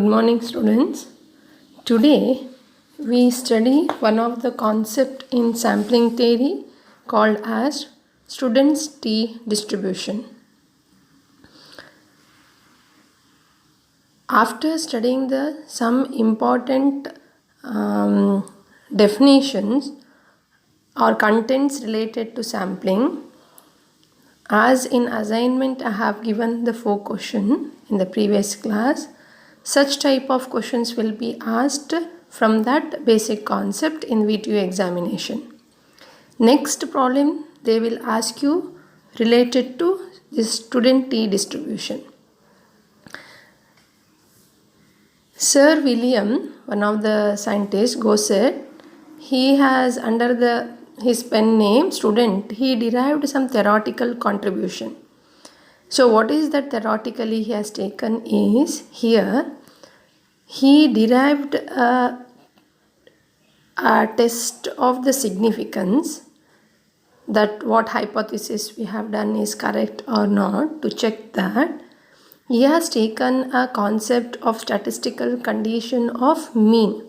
Good morning, students. Today we study one of the concept in sampling theory called as students T distribution. After studying some important definitions or contents related to sampling, as in assignment I have given the 4 questions in the previous class. Such type of questions will be asked from that basic concept in VTU examination. Next problem they will ask you related to this student T distribution. Sir William, one of the scientists, Gosset, he has under his pen name student, he derived some theoretical contribution. So what is that theoretically he has taken is, here he derived a test of the significance, that what hypothesis we have done is correct or not. To check that, he has taken a concept of statistical condition of mean.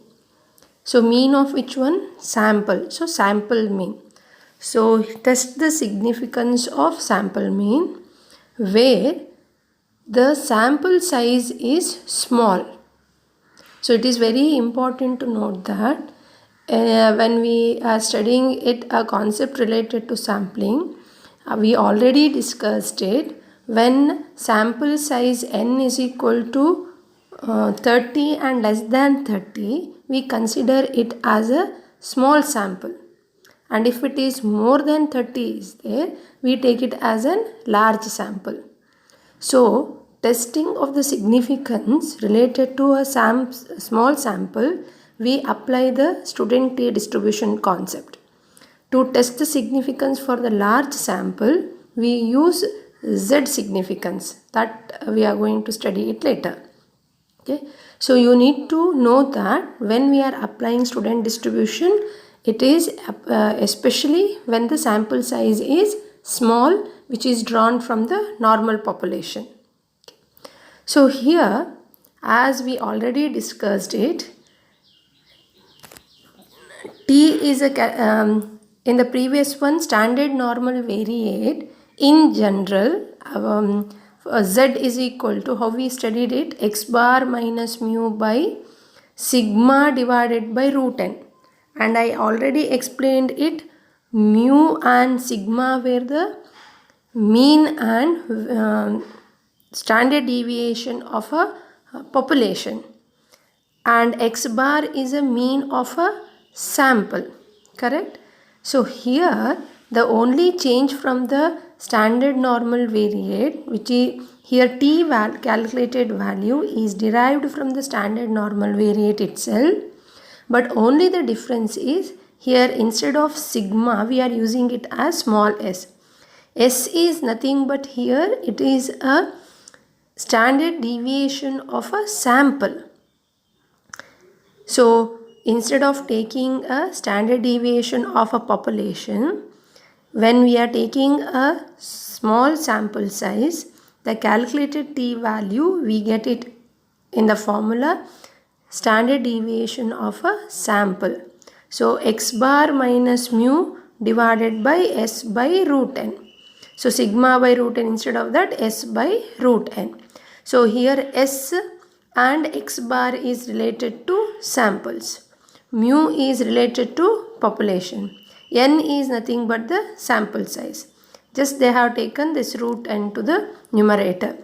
So mean of which one? Sample. So sample mean. So test the significance of sample mean where the sample size is small. So it is very important to note that when we are studying a concept related to sampling, we already discussed it. When sample size n is equal to 30 and less than 30, we consider it as a small sample. And if it is more than 30 is there, we take it as a large sample. So testing of the significance related to a small sample, we apply the student T distribution concept. To test the significance for the large sample, we use Z significance, that we are going to study it later. Okay, so you need to know that when we are applying student distribution, it is especially when the sample size is small, which is drawn from the normal population. So here, as we already discussed it, T is in the previous one, standard normal variate in general, Z is equal to, how we studied it, x bar minus mu by sigma divided by root n. And I already explained it, mu and sigma were the mean and standard deviation of a population, and x bar is a mean of a sample, correct? So here the only change from the standard normal variate, which is here T calculated value is derived from the standard normal variate itself, but only the difference is here instead of sigma we are using it as small s. S is nothing but here it is a standard deviation of a sample. So instead of taking a standard deviation of a population, when we are taking a small sample size, the calculated T value we get it in the formula standard deviation of a sample. So x bar minus mu divided by s by root n. So sigma by root n, instead of that s by root n. So here s and x bar is related to samples. Mu is related to population. N is nothing but the sample size. Just they have taken this root n to the numerator.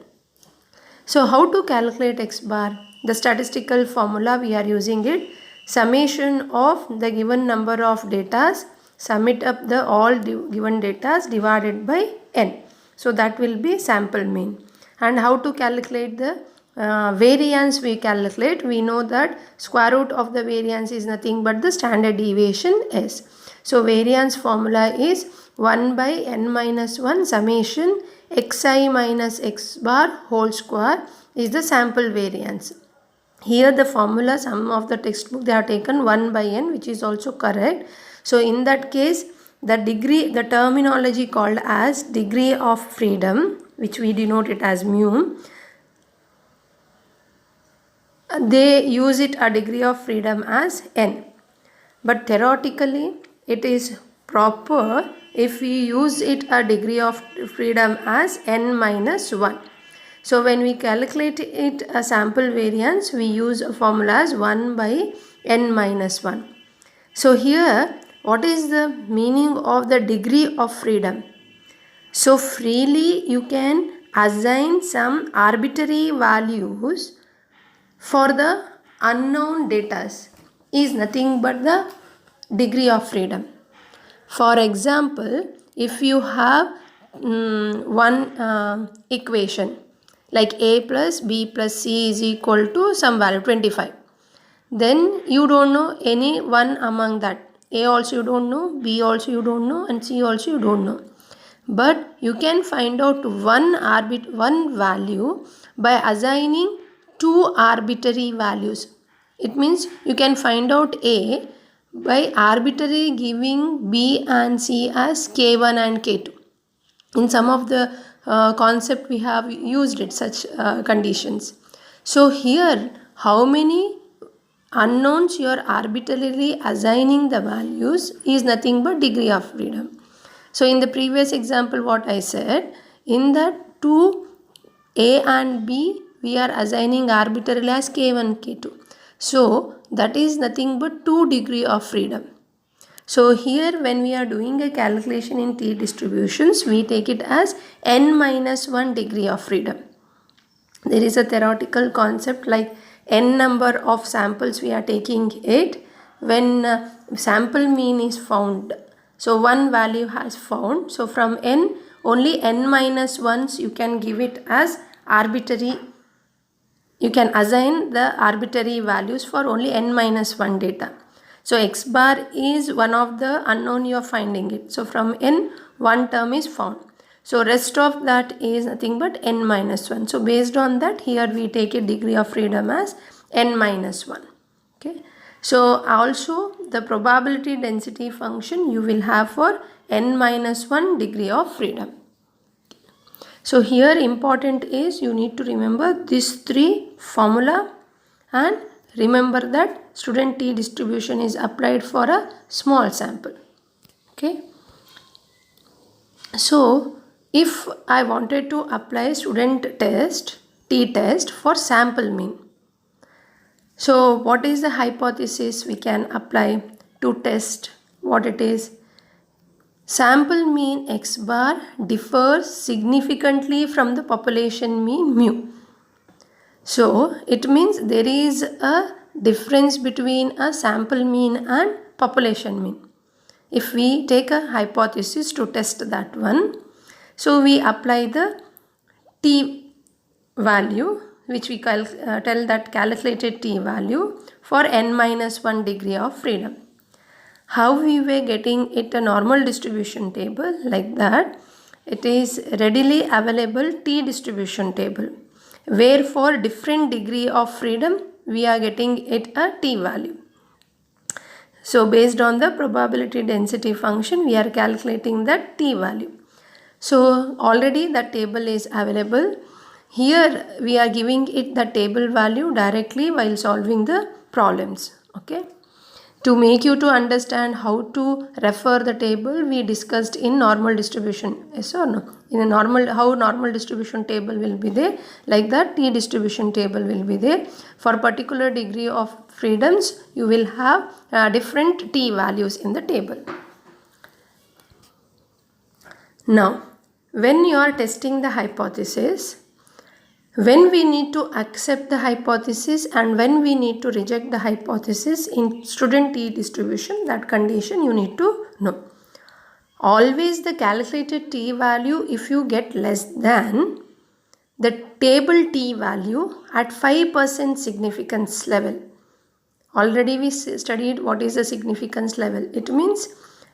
So how to calculate x bar? The statistical formula we are using it. Summation of the given number of data, sum it up the all given data divided by n. So that will be sample mean. And how to calculate the variance we calculate? We know that square root of the variance is nothing but the standard deviation s. So variance formula is 1 by n minus 1 summation xi minus x bar whole square is the sample variance. Here the formula, some of the textbook they have taken 1 by n, which is also correct. So in that case, the degree, the terminology called as degree of freedom, which we denote it as mu, they use it a degree of freedom as n. But theoretically, it is proper if we use it a degree of freedom as n minus 1. So when we calculate it a sample variance, we use a formula as 1 by n minus 1. So here, what is the meaning of the degree of freedom? So freely you can assign some arbitrary values for the unknown data is nothing but the degree of freedom. For example, if you have one equation like a plus b plus c is equal to some value 25, then you don't know any one among that. A also you don't know, b also you don't know, and c also you don't know. But you can find out one value by assigning two arbitrary values. It means you can find out A by arbitrarily giving B and C as K1 and K2. In some of the concept we have used it such conditions. So here how many unknowns you are arbitrarily assigning the values is nothing but degree of freedom. So in the previous example what I said, in that two A and B we are assigning arbitrarily as K1, K2. So that is nothing but 2 degree of freedom. So here when we are doing a calculation in T distributions, we take it as n minus 1 degree of freedom. There is a theoretical concept like n number of samples we are taking it when sample mean is found. So one value has found. So from n, only n minus 1s you can give it as arbitrary. You can assign the arbitrary values for only n minus 1 data. So x bar is one of the unknown you are finding it. So from n, one term is found. So rest of that is nothing but n minus 1. So based on that, here we take a degree of freedom as n minus 1. Okay. So also the probability density function you will have for n minus 1 degree of freedom. So here important is you need to remember these three formula and remember that student T distribution is applied for a small sample. Okay. So if I wanted to apply student test, T test for sample mean. So what is the hypothesis we can apply to test what it is? Sample mean x bar differs significantly from the population mean mu. So it means there is a difference between a sample mean and population mean. If we take a hypothesis to test that one, so we apply the T value which we tell that calculated T value for n minus 1 degree of freedom. How we were getting it a normal distribution table like that, it is readily available T distribution table where for different degree of freedom we are getting it a T value. So based on the probability density function we are calculating that T value. So already the table is available. Here we are giving it the table value directly while solving the problems. Okay. To make you to understand how to refer the table, we discussed in normal distribution. Yes or no? In a normal, how normal distribution table will be there, like that T distribution table will be there. For particular degree of freedoms, you will have different T values in the table. Now, when you are testing the hypothesis, when we need to accept the hypothesis and when we need to reject the hypothesis in student T distribution, that condition you need to know. Always the calculated T value, if you get less than the table T value at 5% significance level. Already we studied what is the significance level. It means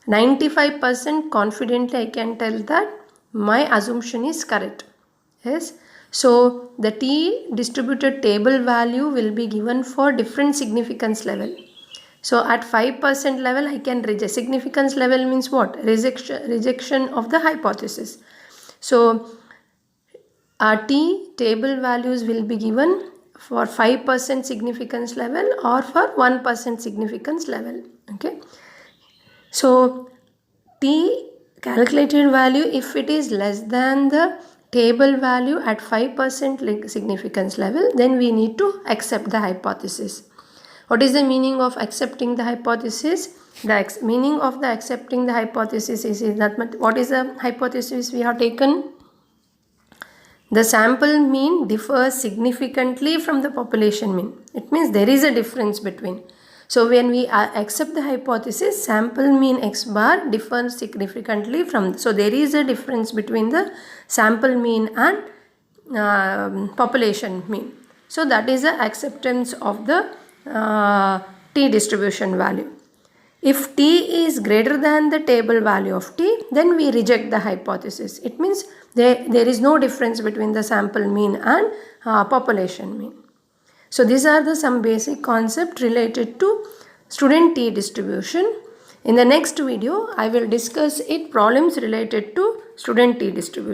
95% confidently I can tell that my assumption is correct. Yes. So the T distributed table value will be given for different significance level. So at 5% level I can reject. Significance level means what? Rejection of the hypothesis. So our T table values will be given for 5% significance level or for 1% significance level. Okay. So t calculated value, if it is less than the table value at 5% significance level, then we need to accept the hypothesis. What is the meaning of accepting the hypothesis? The meaning of the accepting the hypothesis is that what is the hypothesis we have taken? The sample mean differs significantly from the population mean. It means there is a difference between. So when we accept the hypothesis, sample mean x bar differs significantly from. So there is a difference between the sample mean and population mean. So that is the acceptance of the t distribution value. If t is greater than the table value of t, then we reject the hypothesis. It means there is no difference between the sample mean and population mean. So these are some basic concepts related to student t distribution. In the next video, I will discuss problems related to student t distribution.